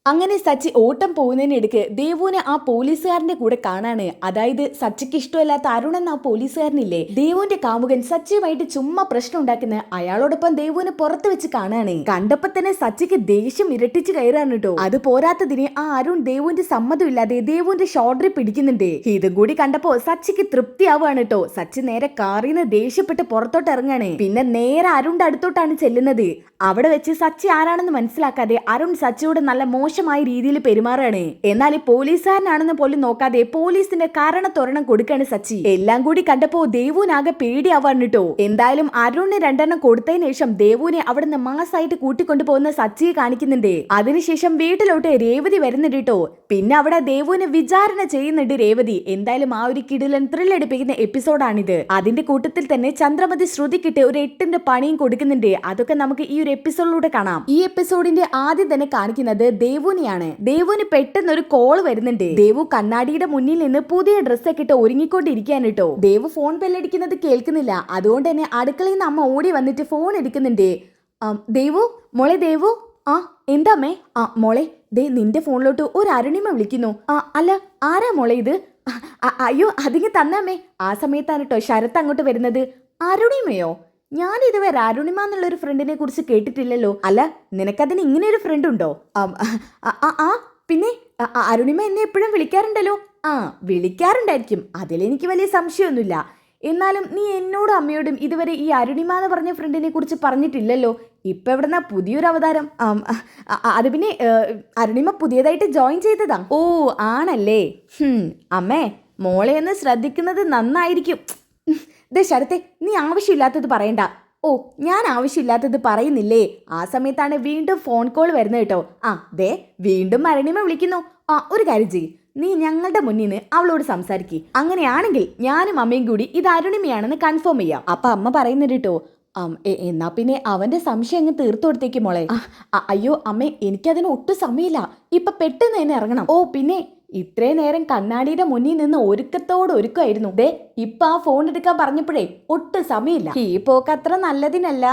അങ്ങനെ സച്ചി ഓട്ടം പോകുന്നതിനിടയ്ക്ക് ദേവുവിനെ ആ പോലീസുകാരന്റെ കൂടെ കാണാണ്. അതായത് സച്ചിക്ക് ഇഷ്ടമല്ലാത്ത അരുൺ എന്ന ആ പോലീസുകാരനില്ലേ, ദേവുവിന്റെ കാമുകൻ സച്ചിയുമായിട്ട് ചുമ്മാ പ്രശ്നം ഉണ്ടാക്കുന്ന അയാളോടൊപ്പം ദേവുവിനെ പുറത്ത് വെച്ച് കാണാണ്. കണ്ടപ്പോ തന്നെ സച്ചിക്ക് ദേഷ്യം ഇരട്ടിച്ച് കയറാണ് കേട്ടോ. അത് പോരാത്തതിന് ആ അരുൺ ദേവുവിന്റെ സമ്മതമില്ലാതെ ദേവുവിന്റെ ഷോൾഡറിൽ പിടിക്കുന്നുണ്ട്. ഇതും കൂടി കണ്ടപ്പോ സച്ചിക്ക് തൃപ്തിയാവാണ് കേട്ടോ. സച്ചി നേരെ കാറിന്ന് ദേഷ്യപ്പെട്ട് പുറത്തോട്ട് ഇറങ്ങാണ്. പിന്നെ നേരെ അരുണിന്റെ അടുത്തോട്ടാണ് ചെല്ലുന്നത്. അവിടെ വെച്ച് സച്ചി ആരാണെന്ന് മനസ്സിലാക്കാതെ അരുൺ സച്ചിയോട് നല്ല മോശമായ രീതിയിൽ പെരുമാറാണ്. എന്നാൽ ഈ പോലീസുകാരനാണെന്ന് പോലും നോക്കാതെ പോലീസിന്റെ കാരണത്തൊരെണ്ണം കൊടുക്കാണ് സച്ചി. എല്ലാം കൂടി കണ്ടപ്പോ ദേവുവിനാകെ പേടിയാവാണ് കേട്ടോ. എന്തായാലും അരുണിന് 2 കൊടുത്തതിന് ശേഷം ദേവുവിനെ അവിടുന്ന് മാസായിട്ട് കൂട്ടിക്കൊണ്ടുപോകുന്ന സച്ചിയെ കാണിക്കുന്നുണ്ട്. അതിനുശേഷം വീട്ടിലോട്ട് രേവതി വരുന്നുണ്ട് കേട്ടോ. പിന്നെ അവിടെ ദേവുവിനെ വിചാരണ ചെയ്യുന്നുണ്ട് രേവതി. എന്തായാലും ആ ഒരു കിടിലൻ ത്രില്ലടിപ്പിക്കുന്ന എപ്പിസോഡാണിത്. അതിന്റെ കൂട്ടത്തിൽ തന്നെ ചന്ദ്രമതി ശ്രുതിക്കിട്ട് ഒരു 8ന്റെ പണിയും കൊടുക്കുന്നുണ്ട്. അതൊക്കെ നമുക്ക് ഈ ഒരു എപ്പിസോഡിലൂടെ കാണാം. ഈ എപ്പിസോഡിന്റെ ആദ്യം തന്നെ കാണിക്കുന്നത് ദേവുവിനെയാണ്. ദേവുവിന് പെട്ടെന്ന് ഒരു കോൾ വരുന്നുണ്ട്. ദേവു കണ്ണാടിയുടെ മുന്നിൽ നിന്ന് പുതിയ ഡ്രസ്സൊക്കെ ഇട്ട് ഒരുങ്ങിക്കൊണ്ടിരിക്കുകയാണ് കേട്ടോ. ദേവു ഫോൺ ബെല്ലടിക്കുന്നത് കേൾക്കുന്നില്ല. അതുകൊണ്ട് തന്നെ അടുക്കളയിൽ നിന്ന് അമ്മ ഓടി വന്നിട്ട് ഫോൺ എടുക്കുന്നുണ്ട്. ദേവു, മോളെ ദേവു. ആ എന്താമ്മേ? മോളെ ദേ നിന്റെ ഫോണിലോട്ട് ഒരു അരുണിമ വിളിക്കുന്നു. അല്ല ആരാ മോളെ ഇത്? അയ്യോ അതിങ്ങ് തന്നാമേ. ആ സമയത്താണ് കേട്ടോ ശരത്ത് അങ്ങോട്ട് വരുന്നത്. അരുണിമയോ? ഞാൻ ഇതുവരെ അരുണിമ എന്നുള്ള ഒരു ഫ്രണ്ടിനെ കുറിച്ച് കേട്ടിട്ടില്ലല്ലോ. അല്ല നിനക്കതിന് ഇങ്ങനെ ഒരു ഫ്രണ്ട് ഉണ്ടോ? പിന്നെ അരുണിമ എന്നെ എപ്പോഴും വിളിക്കാറുണ്ടല്ലോ. വിളിക്കാറുണ്ടായിരിക്കും, അതിലെനിക്ക് വലിയ സംശയമൊന്നുമില്ല. എന്നാലും നീ എന്നോടും അമ്മയോടും ഇതുവരെ ഈ അരുണിമ എന്ന് പറഞ്ഞ ഫ്രണ്ടിനെ കുറിച്ച് പറഞ്ഞിട്ടില്ലല്ലോ. ഇപ്പൊ എവിടെന്നാ പുതിയൊരു അവതാരം? അത് പിന്നെ അരുണിമ പുതിയതായിട്ട് ജോയിൻ ചെയ്തതാ. ഓ ആണല്ലേ. അമ്മേ മോളെ ഒന്ന് ശ്രദ്ധിക്കുന്നത് നന്നായിരിക്കും. ദേ ശരത്തെ, നീ ആവശ്യമില്ലാത്തത് പറയണ്ട. ഓ ഞാൻ ആവശ്യമില്ലാത്തത് പറയുന്നില്ലേ? ആ സമയത്താണ് വീണ്ടും ഫോൺ കോൾ വരുന്നത് കേട്ടോ. ദേ വീണ്ടും അരുണിമ വിളിക്കുന്നു. ഒരു കാര്യം ചെയ്യ്, നീ ഞങ്ങളുടെ മുന്നിൽ നിന്ന് അവളോട് സംസാരിക്കുക. അങ്ങനെയാണെങ്കിൽ ഞാനും അമ്മയും കൂടി ഇത് അരുണിമയാണെന്ന് കൺഫേം ചെയ്യാം. അപ്പൊ അമ്മ പറയുന്നുണ്ട് കേട്ടോ. എന്നാ പിന്നെ അവന്റെ സംശയം അങ്ങ് തീർത്തു കൊടുത്തേക്ക് മോളെ. അയ്യോ അമ്മേ, എനിക്കതിന് ഒട്ടും സമയമില്ല. ഇപ്പൊ പെട്ടെന്ന് തന്നെ ഇറങ്ങണം. ഓ പിന്നെ ഇത്രയും നേരം കണ്ണാടിയുടെ മുന്നിൽ നിന്ന് ഒരുക്കമായിരുന്നു. ദേ ഇപ്പൊ ആ ഫോൺ എടുക്കാൻ പറഞ്ഞപ്പോഴേ ഒട്ടും സമയമില്ല. ഈ പോക്ക് അത്ര നല്ലതിനല്ല.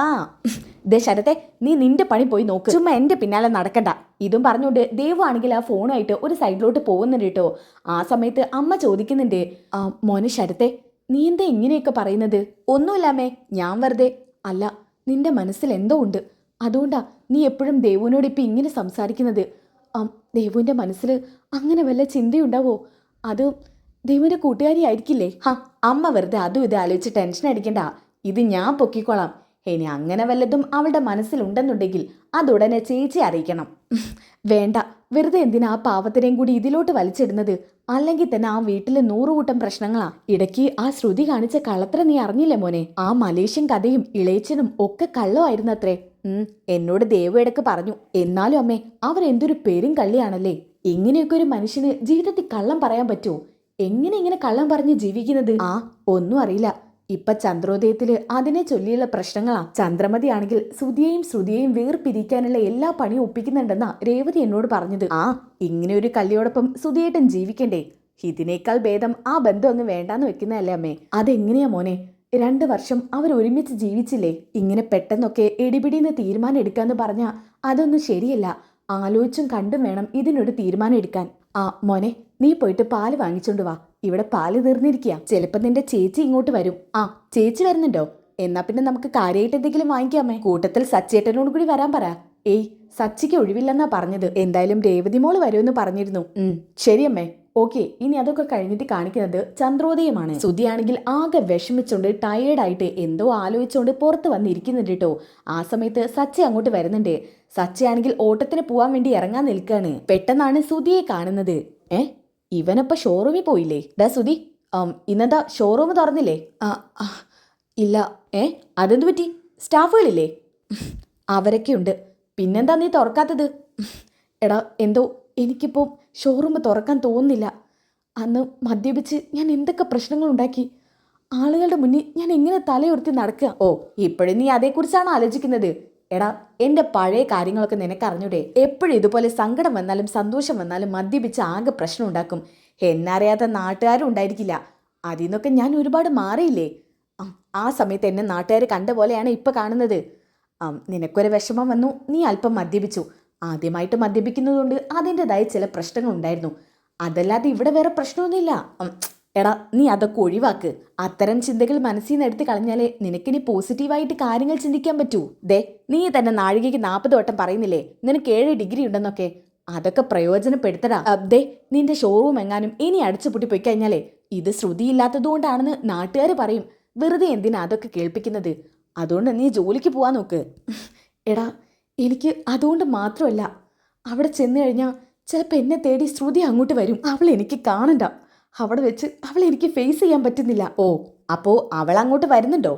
ദേ ശരത്തെ, നീ നിന്റെ പണി പോയി നോക്ക്, ചുമ്മാ എന്റെ പിന്നാലെ നടക്കണ്ട. ഇതും പറഞ്ഞുകൊണ്ട് ദേവു ആണെങ്കിൽ ആ ഫോണായിട്ട് ഒരു സൈഡിലോട്ട് പോകുന്നുണ്ട് കേട്ടോ. ആ സമയത്ത് അമ്മ ചോദിക്കുന്നുണ്ട്, മോനെ ശരത്തെ, നീ എന്താ ഇങ്ങനെയൊക്കെ പറയുന്നത്? ഒന്നുമില്ലാമേ, ഞാൻ വെറുതെ. അല്ല, നിന്റെ മനസ്സിൽ എന്തോ ഉണ്ട്, അതുകൊണ്ടാ നീ എപ്പോഴും ദേവുവിനോട് ഇപ്പം ഇങ്ങനെ സംസാരിക്കുന്നത്. ദേവുവിൻ്റെ മനസ്സിൽ അങ്ങനെ വല്ല ചിന്തയുണ്ടാവോ? അത് ദേവുവിൻ്റെ കൂട്ടുകാരി ആയിരിക്കില്ലേ? അമ്മ വെറുതെ അതും ഇത് ആലോചിച്ച് ടെൻഷൻ അടിക്കണ്ട. ഇത് ഞാൻ പൊക്കിക്കോളാം. ഇനി അങ്ങനെ വല്ലതും അവളുടെ മനസ്സിലുണ്ടെന്നുണ്ടെങ്കിൽ അതുടനെ ചേച്ചി അറിയിക്കണം. വേണ്ട, വെറുതെ എന്തിനാ ആ പാവത്തിനെയും കൂടി ഇതിലോട്ട് വലിച്ചിടുന്നത്? അല്ലെങ്കിൽ തന്നെ ആ വീട്ടിൽ 100 കൂട്ടം പ്രശ്നങ്ങളാ. ഇടയ്ക്ക് ആ ശ്രുതി കാണിച്ച കള്ളത്തരം നീ അറിഞ്ഞില്ലേ മോനെ? ആ മലേഷ്യൻ കഥയും ഇളയച്ചനും ഒക്കെ കള്ളമായിരുന്നത്രേ. എന്നോട് ദേവു ഇടക്ക് പറഞ്ഞു. എന്നാലും അമ്മേ, അവരെന്തൊരു പേരും കള്ളിയാണല്ലേ. ഇങ്ങനെയൊക്കെ ഒരു മനുഷ്യന് ജീവിതത്തിൽ കള്ളം പറയാൻ പറ്റുമോ? ഇങ്ങനെ കള്ളം പറഞ്ഞ് ജീവിക്കുന്നത്? ഒന്നും അറിയില്ല. ഇപ്പൊ ചന്ദ്രോദയത്തില് അതിനെ ചൊല്ലിയുള്ള പ്രശ്നങ്ങളാ. ചന്ദ്രമതി ആണെങ്കിൽ സുധിയെയും ശ്രുതിയെയും വേർപിരിക്കാനുള്ള എല്ലാ പണിയും ഒപ്പിക്കുന്നുണ്ടെന്നാ രേവതി എന്നോട് പറഞ്ഞത്. ഇങ്ങനെ ഒരു കല്ലിയോടൊപ്പം സുധിയേട്ടൻ ജീവിക്കണ്ടേ? ഇതിനേക്കാൾ ഭേദം ആ ബന്ധം അങ്ങ് വേണ്ടാന്ന് വെക്കുന്നതല്ലേ അമ്മേ? അതെങ്ങനെയാ മോനെ? 2 വർഷം അവർ ഒരുമിച്ച് ജീവിച്ചില്ലേ? ഇങ്ങനെ പെട്ടെന്നൊക്കെ എടിപിടിന്ന് തീരുമാനം എടുക്കാന്ന് പറഞ്ഞാ അതൊന്നും ശരിയല്ല. ആലോചിച്ചും കണ്ടും വേണം ഇതിനൊരു തീരുമാനം എടുക്കാൻ. മോനെ, നീ പോയിട്ട് പാല് വാങ്ങിച്ചോണ്ട് വാ. ഇവിടെ പാല് തീർന്നിരിക്കുക. ചിലപ്പോ നിന്റെ ചേച്ചി ഇങ്ങോട്ട് വരും. ചേച്ചി വരുന്നുണ്ടോ? എന്നാ പിന്നെ നമുക്ക് കാര്യമായിട്ട് എന്തെങ്കിലും വാങ്ങിക്കാമേ. കൂട്ടത്തിൽ സച്ചേട്ടനോട് കൂടി വരാൻ പറ. ഏയ്, സച്ചിക്ക് ഒഴിവില്ലെന്നാ പറഞ്ഞത്. എന്തായാലും രേവതി മോള് വരുമെന്ന് പറഞ്ഞിരുന്നു. ശരിയമ്മേ. ഓക്കെ, ഇനി അതൊക്കെ കഴിഞ്ഞിട്ട് കാണിക്കുന്നത് ചന്ദ്രോദയമാണ്. സുധിയാണെങ്കിൽ ആകെ വിഷമിച്ചോണ്ട് ടയേർഡായിട്ട് എന്തോ ആലോചിച്ചോണ്ട് പുറത്ത് വന്നിരിക്കുന്നുണ്ട് കേട്ടോ. ആ സമയത്ത് സച്ചി അങ്ങോട്ട് വരുന്നുണ്ട്. സച്ചിയാണെങ്കിൽ ഓട്ടത്തിന് പോവാൻ വേണ്ടി ഇറങ്ങാൻ നിൽക്കാണ്. പെട്ടെന്നാണ് സുധിയെ കാണുന്നത്. ഇവനപ്പ ഷോറൂമിൽ പോയില്ലേ? ഡാ സുധി, ഇന്നെന്താ ഷോറൂം തുറന്നില്ലേ? ഇല്ല. അതെന്തു പറ്റി? സ്റ്റാഫുകളില്ലേ? അവരൊക്കെ ഉണ്ട്. പിന്നെന്താ നീ തുറക്കാത്തത്? എടാ എന്തോ എനിക്കിപ്പോൾ ഷോറൂം തുറക്കാൻ തോന്നുന്നില്ല. അന്ന് മദ്യപിച്ച് ഞാൻ എന്തൊക്കെ പ്രശ്നങ്ങൾ ഉണ്ടാക്കി. ആളുകളുടെ മുന്നിൽ ഞാൻ എങ്ങനെ തലയുയർത്തി നടക്കുക? ഇപ്പോഴും നീ അതേക്കുറിച്ചാണ് ആലോചിക്കുന്നത്? എടാ, എൻ്റെ പഴയ കാര്യങ്ങളൊക്കെ നിനക്ക് അറിഞ്ഞൂടെ? എപ്പോഴും ഇതുപോലെ സങ്കടം വന്നാലും സന്തോഷം വന്നാലും മദ്യപിച്ച് ആകെ പ്രശ്നം ഉണ്ടാക്കും. എന്നറിയാത്ത നാട്ടുകാരും ഉണ്ടായിരിക്കില്ല. അതിൽ നിന്നൊക്കെ ഞാൻ ഒരുപാട് മാറിയില്ലേ? ആ സമയത്ത് എന്നെ നാട്ടുകാർ കണ്ട പോലെയാണ് ഇപ്പം കാണുന്നത്. നിനക്കൊരു വിഷമം വന്നു, നീ അല്പം മദ്യപിച്ചു. ആദ്യമായിട്ട് മദ്യപിക്കുന്നതുകൊണ്ട് അതിൻ്റെതായ ചില പ്രശ്നങ്ങളുണ്ടായിരുന്നു. അതല്ലാതെ ഇവിടെ വേറെ പ്രശ്നമൊന്നുമില്ല. എടാ, നീ അതൊക്കെ ഒഴിവാക്ക്. അത്തരം ചിന്തകൾ മനസ്സിൽ നിന്ന് എടുത്ത് കളഞ്ഞാലേ നിനക്കിനി പോസിറ്റീവായിട്ട് കാര്യങ്ങൾ ചിന്തിക്കാൻ പറ്റൂ. ദേ, നീ തന്നെ നാഴികയ്ക്ക് 40 വട്ടം പറയുന്നില്ലേ നിനക്ക് 7 ഡിഗ്രി ഉണ്ടെന്നൊക്കെ. അതൊക്കെ പ്രയോജനപ്പെടുത്തടാ. ദേ, നിന്റെ ഷോറൂം എങ്ങാനും ഇനി അടിച്ചുപൊട്ടി പോയി കഴിഞ്ഞാലേ ഇത് ശ്രുതിയില്ലാത്തതുകൊണ്ടാണെന്ന് നാട്ടുകാർ പറയും. വെറുതെ എന്തിനാ അതൊക്കെ കേൾപ്പിക്കുന്നത്? അതുകൊണ്ട് നീ ജോലിക്ക് പോവാൻ നോക്ക്. എടാ, എനിക്ക് അതുകൊണ്ട് മാത്രമല്ല, അവിടെ ചെന്ന് കഴിഞ്ഞാൽ ചിലപ്പോൾ എന്നെ തേടി ശ്രുതി അങ്ങോട്ട് വരും. അവൾ എനിക്ക് കാണണ്ട. അവിടെ വെച്ച് അവളെ എനിക്ക് ഫേസ് ചെയ്യാൻ പറ്റുന്നില്ല. ഓ, അപ്പോൾ അവൾ അങ്ങോട്ട് വരുന്നുണ്ടോ?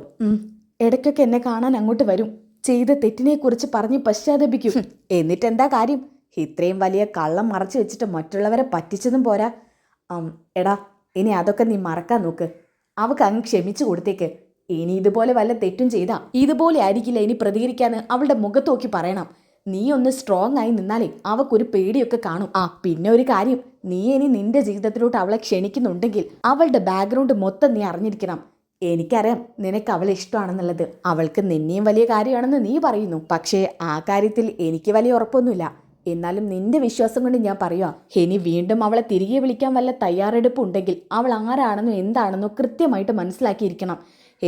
ഇടയ്ക്കൊക്കെ എന്നെ കാണാൻ അങ്ങോട്ട് വരും. ചെയ്ത തെറ്റിനെക്കുറിച്ച് പറഞ്ഞ് പശ്ചാത്തപിക്കും. എന്നിട്ടെന്താ കാര്യം? ഇത്രയും വലിയ കള്ളം മറച്ചു വെച്ചിട്ട് മറ്റുള്ളവരെ പറ്റിച്ചതും പോരാ. എടാ, ഇനി അതൊക്കെ നീ മറക്കാൻ നോക്ക്. അവൾക്ക് അങ്ങ് ക്ഷമിച്ചു കൊടുത്തേക്ക്. ഇനി ഇതുപോലെ വല്ല തെറ്റും ചെയ്താ ഇതുപോലെ ആയിരിക്കില്ല ഇനി പ്രതികരിക്കാന്ന് അവളുടെ മുഖത്ത് നോക്കി പറയണം. നീ ഒന്ന് സ്ട്രോങ് ആയി നിന്നാലേ അവൾക്കൊരു പേടിയൊക്കെ കാണും. പിന്നെ ഒരു കാര്യം, നീ ഇനി നിന്റെ ജീവിതത്തിലോട്ട് അവളെ ക്ഷണിക്കുന്നുണ്ടെങ്കിൽ അവളുടെ ബാക്ക്ഗ്രൗണ്ട് മൊത്തം നീ അറിഞ്ഞിരിക്കണം. എനിക്കറിയാം നിനക്ക് അവളെ ഇഷ്ടമാണെന്നുള്ളത്. അവൾക്ക് നിന്നെയും വലിയ കാര്യമാണെന്ന് നീ പറയുന്നു. പക്ഷേ ആ കാര്യത്തിൽ എനിക്ക് വലിയ ഉറപ്പൊന്നുമില്ല. എന്നാലും നിന്റെ വിശ്വാസം കൊണ്ട് ഞാൻ പറയുക, ഇനി വീണ്ടും അവളെ തിരികെ വിളിക്കാൻ വല്ല തയ്യാറെടുപ്പ് ഉണ്ടെങ്കിൽ അവൾ ആരാണെന്നോ എന്താണെന്നോ കൃത്യമായിട്ട് മനസ്സിലാക്കിയിരിക്കണം.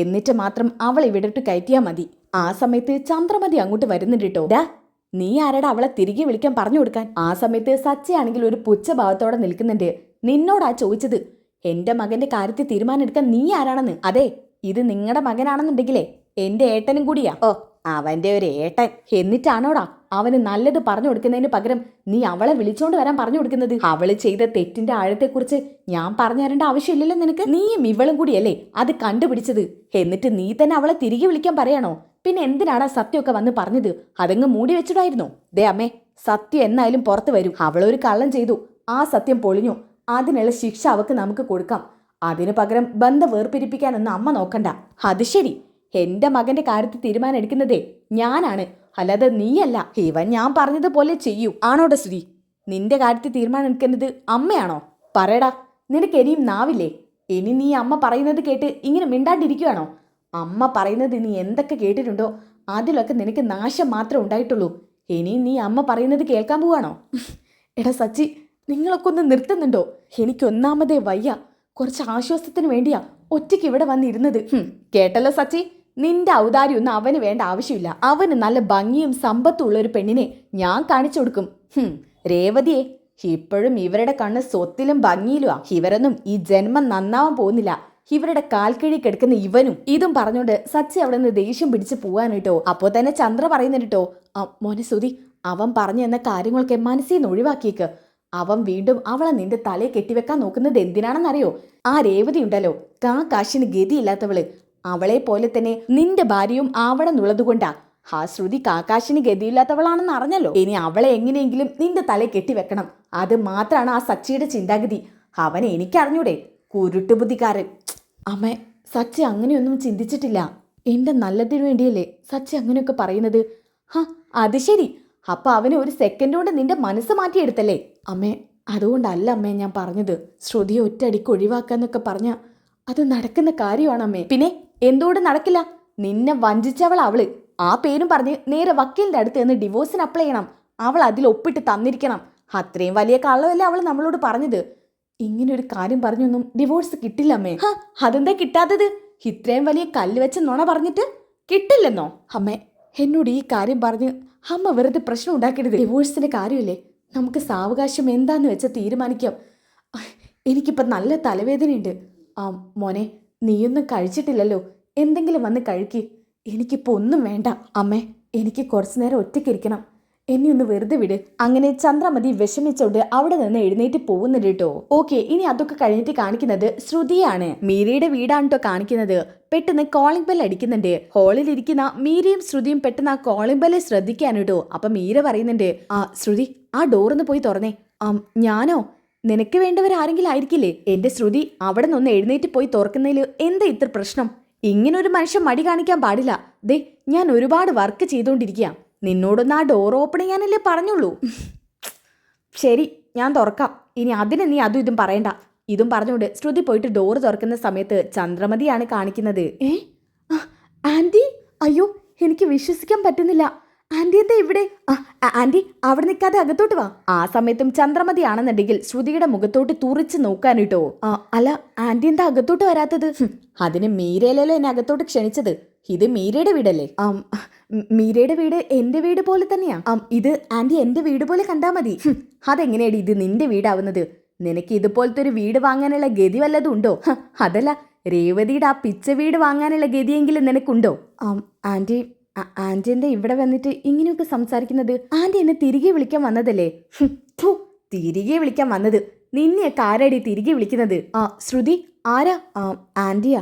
എന്നിട്ട് മാത്രം അവൾ ഇവിടോട്ട് കയറ്റിയാൽ മതി. ആ സമയത്ത് ചന്ദ്രമതി അങ്ങോട്ട് വരുന്നുണ്ട് കേട്ടോ. ഡാ, നീ ആരാടാ അവളെ തിരികെ വിളിക്കാൻ പറഞ്ഞു കൊടുക്കാൻ? ആ സമയത്ത് സച്ചയാണെങ്കിൽ ഒരു പുച്ഛഭാവത്തോടെ നിൽക്കുന്നുണ്ട്. നിന്നോടാ ചോദിച്ചത് എന്റെ മകന്റെ കാര്യത്തിൽ തീരുമാനം എടുക്കാൻ നീ ആരാണെന്ന്. അതെ, ഇത് നിങ്ങളുടെ മകനാണെന്നുണ്ടെങ്കിലേ എന്റെ ഏട്ടനും കൂടിയാ. ഓ, അവന്റെ ഒരു ഏട്ടൻ. എന്നിട്ടാണോടാ അവന് നല്ലത് പറഞ്ഞു കൊടുക്കുന്നതിന് പകരം നീ അവളെ വിളിച്ചോണ്ട് വരാൻ പറഞ്ഞു കൊടുക്കുന്നത്? അവള് ചെയ്ത തെറ്റിന്റെ ആഴത്തെക്കുറിച്ച് ഞാൻ പറഞ്ഞു തരേണ്ട ആവശ്യമില്ലല്ലോ നിനക്ക്. നീയും ഇവളും കൂടിയല്ലേ അത് കണ്ടുപിടിച്ചത്. എന്നിട്ട് നീ തന്നെ അവളെ തിരികെ വിളിക്കാൻ പറയാണോ? പിന്നെ എന്തിനാണ് സത്യമൊക്കെ വന്ന് പറഞ്ഞത്? അതങ്ങ് മൂടി വെച്ചിട്ടായിരുന്നോ? ദേ അമ്മേ, സത്യം എന്നായാലും പുറത്ത് വരും. അവളൊരു കള്ളം ചെയ്തു, ആ സത്യം പൊളിഞ്ഞു. അതിനുള്ള ശിക്ഷ അവക്ക് നമുക്ക് കൊടുക്കാം. അതിനു പകരം ബന്ധം വേർപിരിപ്പിക്കാനൊന്നും അമ്മ നോക്കണ്ട. അത് ശരി, എന്റെ മകന്റെ കാര്യത്തിൽ തീരുമാനം എടുക്കുന്നതേ ഞാനാണ്, അല്ലാതെ നീയല്ല. ഇവൻ ഞാൻ പറഞ്ഞതുപോലെ ചെയ്യൂ. ആണോടെ ശ്രീ? നിന്റെ കാര്യത്തിൽ തീരുമാനം എടുക്കുന്നത് അമ്മയാണോ? പറയടാ, നിനക്ക് ഇനിയും നാവില്ലേ? ഇനി നീ അമ്മ പറയുന്നത് കേട്ട് ഇങ്ങനെ മിണ്ടാണ്ടിരിക്കുകയാണോ? അമ്മ പറയുന്നത് നീ എന്തൊക്കെ കേട്ടിട്ടുണ്ടോ അതിലൊക്കെ നിനക്ക് നാശം മാത്രമേ ഉണ്ടായിട്ടുള്ളൂ. ഇനിയും നീ അമ്മ പറയുന്നത് കേൾക്കാൻ പോവാണോ? എടാ സച്ചി, നിങ്ങളൊക്കെ ഒന്ന് നിർത്തുന്നുണ്ടോ? എനിക്കൊന്നാമതേ വയ്യ. കുറച്ച് ആശ്വാസത്തിന് വേണ്ടിയാ ഒറ്റയ്ക്ക് ഇവിടെ വന്നിരുന്നത്. കേട്ടല്ലോ സച്ചി, നിന്റെ ഔദാര്യമൊന്നും അവന് വേണ്ട ആവശ്യമില്ല. അവന് നല്ല ഭംഗിയും സമ്പത്തും ഉള്ളൊരു പെണ്ണിനെ ഞാൻ കാണിച്ചു കൊടുക്കും. രേവതിയെ, ഇപ്പോഴും ഇവരുടെ കണ്ണ് സ്വത്തിലും ഭംഗിയിലുമാ. ഇവരൊന്നും ഈ ജന്മം നന്നാവാൻ പോകുന്നില്ല. ഇവരുടെ കാൽക്കിഴി കിടക്കുന്ന ഇവനും. ഇതും പറഞ്ഞോണ്ട് സച്ചി അവിടെ നിന്ന് ദേഷ്യം പിടിച്ച് പോവാൻ കേട്ടോ. അപ്പോൾ തന്നെ ചന്ദ്ര പറയുന്നുണ്ട് കേട്ടോ, മോനെ സുധി, അവൻ പറഞ്ഞു തന്ന കാര്യങ്ങളൊക്കെ മനസ്സിൽ നിന്ന് ഒഴിവാക്കിയേക്ക്. അവൻ വീണ്ടും അവളെ നിന്റെ തലയെ കെട്ടിവെക്കാൻ നോക്കുന്നത് എന്തിനാണെന്നറിയോ? ആ രേവതി ഉണ്ടല്ലോ, കാശിന് ഗതിയില്ലാത്തവള്. അവളെ പോലെ തന്നെ നിന്റെ ഭാര്യയും ആവണമെന്നുള്ളതുകൊണ്ടാ ആ ശ്രുതി കാക്കാശിന് ഗതിയില്ലാത്തവളാണെന്ന് അറിഞ്ഞല്ലോ. ഇനി അവളെ എങ്ങനെയെങ്കിലും നിന്റെ തലയെ കെട്ടിവെക്കണം. അത് മാത്രമാണ് ആ സച്ചിയുടെ ചിന്താഗതി. അവനെ എനിക്കറിഞ്ഞൂടെ, കുരുട്ടുബുദ്ധിക്കാരൻ. അമ്മേ, സച്ചി അങ്ങനെയൊന്നും ചിന്തിച്ചിട്ടില്ല. എന്റെ നല്ലതിനു വേണ്ടിയല്ലേ സച്ചി അങ്ങനെയൊക്കെ പറയുന്നത്. അത് ശരി, അപ്പൊ അവന് ഒരു സെക്കൻഡ് കൊണ്ട് നിന്റെ മനസ്സ് മാറ്റിയെടുത്തല്ലേ? അമ്മേ, അതുകൊണ്ടല്ല അമ്മേ ഞാൻ പറഞ്ഞത്. ശ്രുതിയെ ഒറ്റയടിക്ക് ഒഴിവാക്കാന്നൊക്കെ പറഞ്ഞ അത് നടക്കുന്ന കാര്യമാണ് അമ്മേ. പിന്നെ എന്തുകൊണ്ട് നടക്കില്ല? നിന്നെ വഞ്ചിച്ചവൾ അവള്. ആ പേരും പറഞ്ഞ് നേരെ വക്കീലിന്റെ അടുത്ത് നിന്ന് ഡിവോഴ്സിന് അപ്ലൈ ചെയ്യണം. അവൾ അതിൽ ഒപ്പിട്ട് തന്നിരിക്കണം. അത്രയും വലിയ കള്ളമല്ലേ അവൾ നമ്മളോട് പറഞ്ഞത്. ഇങ്ങനൊരു കാര്യം പറഞ്ഞൊന്നും ഡിവോഴ്സ് കിട്ടില്ല അമ്മേ. അതെന്താ കിട്ടാത്തത്? ഇത്രയും വലിയ കല്ല് വെച്ച് നുണ പറഞ്ഞിട്ട് കിട്ടില്ലെന്നോ? അമ്മേ, എന്നോട് ഈ കാര്യം പറഞ്ഞ് അമ്മ വെറുതെ പ്രശ്നം ഉണ്ടാക്കരുത്. ഡിവോഴ്സിന്റെ കാര്യമില്ലേ, നമുക്ക് സാവകാശം എന്താന്ന് വെച്ചാൽ തീരുമാനിക്കാം. എനിക്കിപ്പം നല്ല തലവേദനയുണ്ട്. മോനെ, നീയൊന്നും കഴിച്ചിട്ടില്ലല്ലോ, എന്തെങ്കിലും വന്ന് കഴിക്ക്. എനിക്കിപ്പോൾ ഒന്നും വേണ്ട. അമ്മേ, എനിക്ക് കുറച്ചു നേരം ഒറ്റയ്ക്കിരിക്കണം. എന്നെ ഒന്ന് വെറുതെ വിട്. അങ്ങനെ ചന്ദ്രമതി വിഷമിച്ചോണ്ട് അവിടെ നിന്ന് എഴുന്നേറ്റ് പോകുന്നുണ്ട് കേട്ടോ. ഓക്കെ, ഇനി അതൊക്കെ കഴിഞ്ഞിട്ട് കാണിക്കുന്നത് ശ്രുതിയാണ്. മീരയുടെ വീടാണ് കേട്ടോ കാണിക്കുന്നത്. പെട്ടെന്ന് കോളിംഗ് ബെൽ അടിക്കുന്നുണ്ട്. ഹാളിൽ ഇരിക്കുന്ന മീരയും ശ്രുതിയും പെട്ടെന്ന് ആ കോളിംഗ് ബെല്ലെ ശ്രദ്ധിക്കാൻ കേട്ടോ. അപ്പൊ മീര പറയുന്നുണ്ട്, ശ്രുതി, ആ ഡോറൊന്ന് പോയി തുറന്നേ. ഞാനോ? നിനക്ക് വേണ്ടവരാരെങ്കിലും ആയിരിക്കില്ലേ? എന്റെ ശ്രുതി, അവിടെ നിന്ന് എഴുന്നേറ്റ് പോയി തുറക്കുന്നതിൽ എന്താ ഇത്ര പ്രശ്നം? ഇങ്ങനൊരു മനുഷ്യൻ മടി കാണിക്കാൻ പാടില്ല. ദേ, ഞാൻ ഒരുപാട് വർക്ക് ചെയ്തുകൊണ്ടിരിക്കുക. നിന്നോടൊന്ന് ആ ഡോർ ഓപ്പൺ ചെയ്യാനല്ലേ പറഞ്ഞുള്ളൂ. ശരി, ഞാൻ തുറക്കാം. ഇനി അതിന് നീ അതും ഇതും പറയണ്ട. ഇതും പറഞ്ഞുകൊണ്ട് ശ്രുതി പോയിട്ട് ഡോർ തുറക്കുന്ന സമയത്ത് ചന്ദ്രമതിയാണ് കാണിക്കുന്നത്. ആന്റി, അയ്യോ, എനിക്ക് വിശ്വസിക്കാൻ പറ്റുന്നില്ല. ആന്റി എന്താ ഇവിടെ? ആന്റി അവിടെ നിൽക്കാതെ അകത്തോട്ട് വാ. ആ സമയത്തും ചന്ദ്രമതി ആണെന്നുണ്ടെങ്കിൽ ശ്രുതിയുടെ മുഖത്തോട്ട് തുറിച്ച് നോക്കാനിട്ടോ. അല്ല ആന്റി എന്താ അകത്തോട്ട് വരാത്തത്? അതിന് മീരയിലല്ലോ എന്നെ അകത്തോട്ട് ക്ഷണിച്ചത്. ഇത് മീരയുടെ വീടല്ലേ? മീരയുടെ വീട് എന്റെ വീട് പോലെ തന്നെയാ. ഇത് ആന്റി എന്റെ വീട് പോലെ കണ്ടാ മതി. അതെങ്ങനെയാടി ഇത് നിന്റെ വീടാവുന്നത്? നിനക്ക് ഇതുപോലത്തെ ഒരു വീട് വാങ്ങാനുള്ള ഗതി വല്ലതും ഉണ്ടോ? അതല്ല, രേവതിയുടെ ആ പിച്ച വീട് വാങ്ങാനുള്ള ഗതിയെങ്കിലും നിനക്കുണ്ടോ? ആന്റി ആന്റി എന്താ ഇവിടെ വന്നിട്ട് ഇങ്ങനെയൊക്കെ സംസാരിക്കുന്നത്? ആന്റി എന്നെ തിരികെ വിളിക്കാൻ വന്നതല്ലേ? തിരികെ വിളിക്കാൻ വന്നത്? നിന്നെയൊക്കെ ആരാടി തിരികെ വിളിക്കുന്നത്? ശ്രുതി ആരാ? ആന്റിയാ.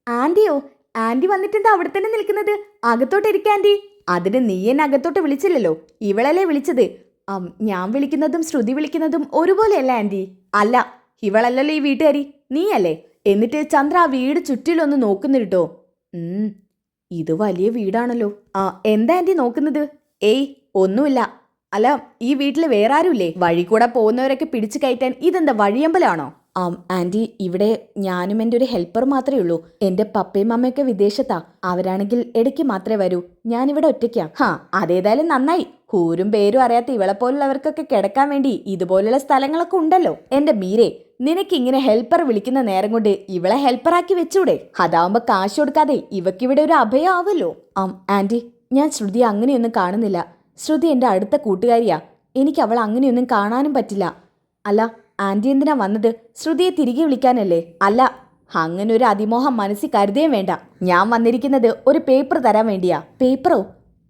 ആന്റിയോ? ആന്റി വന്നിട്ടെന്താ അവിടെ തന്നെ നിൽക്കുന്നത്? അകത്തോട്ട് ഇരിക്ക ആന്റി. അതിന് നീ എന്നെ അകത്തോട്ട് വിളിച്ചില്ലല്ലോ, ഇവളല്ലേ വിളിച്ചത്. ഞാൻ വിളിക്കുന്നതും ശ്രുതി വിളിക്കുന്നതും ഒരുപോലെയല്ല ആന്റി. അല്ല, ഇവളല്ലല്ലോ ഈ വീട്ടുകാരി, നീയല്ലേ? എന്നിട്ട് ചന്ദ്ര ആ വീട് ചുറ്റിലൊന്ന് നോക്കുന്നിട്ടോ. ഇത് വലിയ വീടാണല്ലോ. എന്താ ആന്റി നോക്കുന്നത്? ഏയ് ഒന്നുമില്ല. അല്ല, ഈ വീട്ടിൽ വേറെ ആരുമില്ലേ? വഴി കൂടെ പോകുന്നവരൊക്കെ പിടിച്ചു കയറ്റാൻ ഇതെന്താ വഴിയമ്പലാണോ? ആന്റി, ഇവിടെ ഞാനും എൻ്റെ ഒരു ഹെൽപ്പർ മാത്രമേ ഉള്ളൂ. എൻ്റെ പപ്പയും അമ്മയൊക്കെ വിദേശത്താ. അവരാണെങ്കിൽ ഇടയ്ക്ക് മാത്രമേ വരൂ. ഞാനിവിടെ ഒറ്റയ്ക്കാ. അതേതായാലും നന്നായി. ഊരും പേരും അറിയാത്ത ഇവളെപ്പോലുള്ളവർക്കൊക്കെ കിടക്കാൻ വേണ്ടി ഇതുപോലുള്ള സ്ഥലങ്ങളൊക്കെ ഉണ്ടല്ലോ. എൻ്റെ മീരെ, നിനക്ക് ഇങ്ങനെ ഹെൽപ്പർ വിളിക്കുന്ന നേരം കൊണ്ട് ഇവളെ ഹെൽപ്പറാക്കി വെച്ചൂടെ? അതാവുമ്പോ കാശ് കൊടുക്കാതെ ഇവക്കിവിടെ ഒരു അഭയം ആവല്ലോ. ആന്റി, ഞാൻ ശ്രുതി അങ്ങനെയൊന്നും കാണുന്നില്ല. ശ്രുതി എൻ്റെ അടുത്ത കൂട്ടുകാരിയാ. എനിക്ക് അവൾ അങ്ങനെയൊന്നും കാണാനും പറ്റില്ല. അല്ല, ആന്റി എന്തിനാ വന്നത്? ശ്രുതിയെ തിരികെ വിളിക്കാനല്ലേ? അല്ല, അങ്ങനെ ഒരു അതിമോഹം മനസ്സിൽ കരുതേം വേണ്ട. ഞാൻ വന്നിരിക്കുന്നത് ഒരു പേപ്പർ തരാൻ വേണ്ടിയാ. പേപ്പറോ?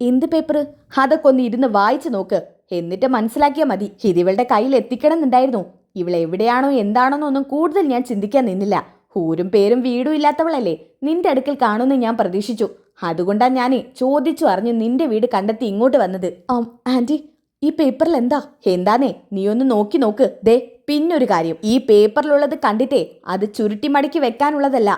എന്ത് പേപ്പർ? അതൊക്കെ ഒന്ന് ഇരുന്ന് വായിച്ചു നോക്ക്, എന്നിട്ട് മനസ്സിലാക്കിയാൽ മതി. ഇതിവളുടെ കയ്യിൽ എത്തിക്കണം എന്നുണ്ടായിരുന്നു. ഇവളെവിടെയാണോ എന്താണോന്നൊന്നും കൂടുതൽ ഞാൻ ചിന്തിക്കാൻ നിന്നില്ല. ഊരും പേരും വീടും ഇല്ലാത്തവളല്ലേ, നിന്റെ അടുക്കൽ കാണുമെന്ന് ഞാൻ പ്രതീക്ഷിച്ചു. അതുകൊണ്ടാ ഞാൻ ചോദിച്ചു അറിഞ്ഞു നിന്റെ വീട് കണ്ടെത്തി ഇങ്ങോട്ട് വന്നത്. ആന്റി, ഈ പേപ്പറിൽ എന്താന്നേ നീ ഒന്ന് നോക്കി നോക്ക്. ദേ, പിന്നൊരു കാര്യം, ഈ പേപ്പറിലുള്ളത് കണ്ടിട്ടേ അത് ചുരുട്ടി മടക്കി വെക്കാനുള്ളതല്ല,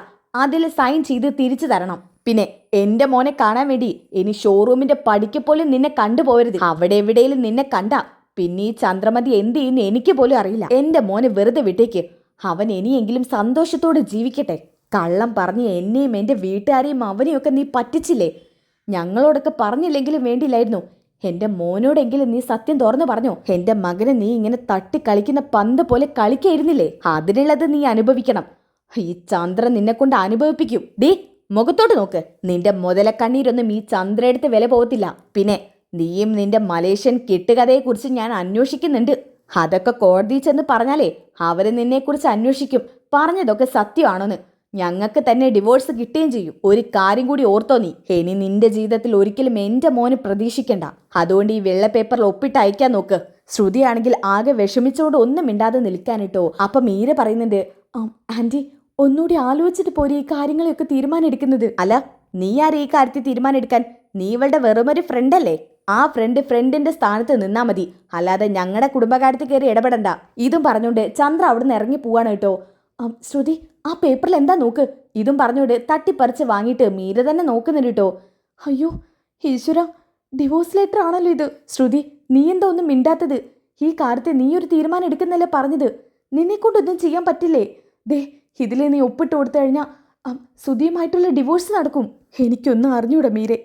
അതിൽ സൈൻ ചെയ്ത് തിരിച്ചു തരണം. പിന്നെ എന്റെ മോനെ കാണാൻ വേണ്ടി ഇനി ഷോറൂമിന്റെ പടിക്ക് പോലും നിന്നെ കണ്ടുപോകരുത്. അവിടെ എവിടെയും നിന്നെ കണ്ട പിന്നെ ഈ ചന്ദ്രമതി എന്ത് ചെയ്യുന്നു എനിക്ക് പോലും അറിയില്ല. എന്റെ മോനെ വെറുതെ വിട്ടേക്ക്. അവൻ ഇനിയെങ്കിലും സന്തോഷത്തോടെ ജീവിക്കട്ടെ. കള്ളം പറഞ്ഞ് എന്നെയും എൻ്റെ വീട്ടുകാരെയും അവനെയൊക്കെ നീ പറ്റിച്ചില്ലേ? ഞങ്ങളോടൊക്കെ പറഞ്ഞില്ലെങ്കിലും വേണ്ടിയില്ലായിരുന്നു. എൻ്റെ മോനോടെങ്കിലും നീ സത്യം തുറന്നു പറഞ്ഞോ. എൻ്റെ മകനെ നീ ഇങ്ങനെ തട്ടി കളിക്കുന്ന പന്ത് പോലെ കളിക്കായിരുന്നില്ലേ? അതിനുള്ളത് നീ അനുഭവിക്കണം. ഈ ചന്ദ്രൻ നിന്നെ കൊണ്ട് അനുഭവിപ്പിക്കും. ഡേ, മുഖത്തോട്ട് നോക്ക്. നിന്റെ മുതലക്കണ്ണീരൊന്നും ഈ ചന്ദ്രയെടുത്ത് വില പോകത്തില്ല. പിന്നെ നീയും നിന്റെ മലേഷ്യൻ കെട്ടുകഥയെക്കുറിച്ച് ഞാൻ അന്വേഷിക്കുന്നുണ്ട്. അതൊക്കെ കോടതി ചെന്ന് പറഞ്ഞാലേ അവര് നിന്നെക്കുറിച്ച് അന്വേഷിക്കും പറഞ്ഞതൊക്കെ സത്യമാണോന്ന്. ഞങ്ങൾക്ക് തന്നെ ഡിവോഴ്സ് കിട്ടുകയും ചെയ്യും. ഒരു കാര്യം കൂടി ഓർത്തോ നീ, ഇനി നിന്റെ ജീവിതത്തിൽ ഒരിക്കലും എൻ്റെ മോന് പ്രതീക്ഷിക്കണ്ട. അതുകൊണ്ട് ഈ വെള്ള പേപ്പറിൽ ഒപ്പിട്ട് അയക്കാൻ നോക്ക്. ശ്രുതിയാണെങ്കിൽ ആകെ വിഷമിച്ചുകൊണ്ട് ഒന്നും മിണ്ടാതെ നിൽക്കാനിട്ടോ. അപ്പം മീര പറയുന്നുണ്ട്, ആന്റി ഒന്നുകൂടി ആലോചിച്ചിട്ട് പോരെ ഈ കാര്യങ്ങളെയൊക്കെ തീരുമാനം എടുക്കുന്നത്. അല്ല, നീ ആരെ ഈ കാര്യത്തിൽ തീരുമാനം എടുക്കാൻ? നീ ഇവളുടെ വെറുമൊരു ഫ്രണ്ടല്ലേ. ആ ഫ്രണ്ടിന്റെ സ്ഥാനത്ത് നിന്നാ മതി, അല്ലാതെ ഞങ്ങളുടെ കുടുംബകാര്യത്തിൽ കയറി ഇടപെടണ്ട. ഇതും പറഞ്ഞുകൊണ്ട് ചന്ദ്ര അവിടുന്ന് ഇറങ്ങി പോവാണ് കേട്ടോ. ശ്രുതി, ആ പേപ്പറിൽ എന്താ നോക്ക്. ഇതും പറഞ്ഞുകൊണ്ട് തട്ടിപ്പറിച്ച് വാങ്ങിയിട്ട് മീര തന്നെ നോക്കുന്നുണ്ട് കേട്ടോ. അയ്യോ ഈശ്വര, ഡിവോഴ്സ് ലെറ്റർ ആണല്ലോ ഇത്. ശ്രുതി, നീ എന്താ ഒന്നും മിണ്ടാത്തത്? ഈ കാര്യത്തിൽ നീ ഒരു തീരുമാനം എടുക്കുന്നല്ലേ പറഞ്ഞത്. നിന്നെക്കൊണ്ടൊന്നും ചെയ്യാൻ പറ്റില്ലേ? ദേ, ഇതിൽ നീ ഒപ്പിട്ട് കൊടുത്തു കഴിഞ്ഞാൽ ശ്രുതിയുമായിട്ടുള്ള ഡിവോഴ്സ് നടക്കും. എനിക്കൊന്നും അറിഞ്ഞൂടാ മീരെ.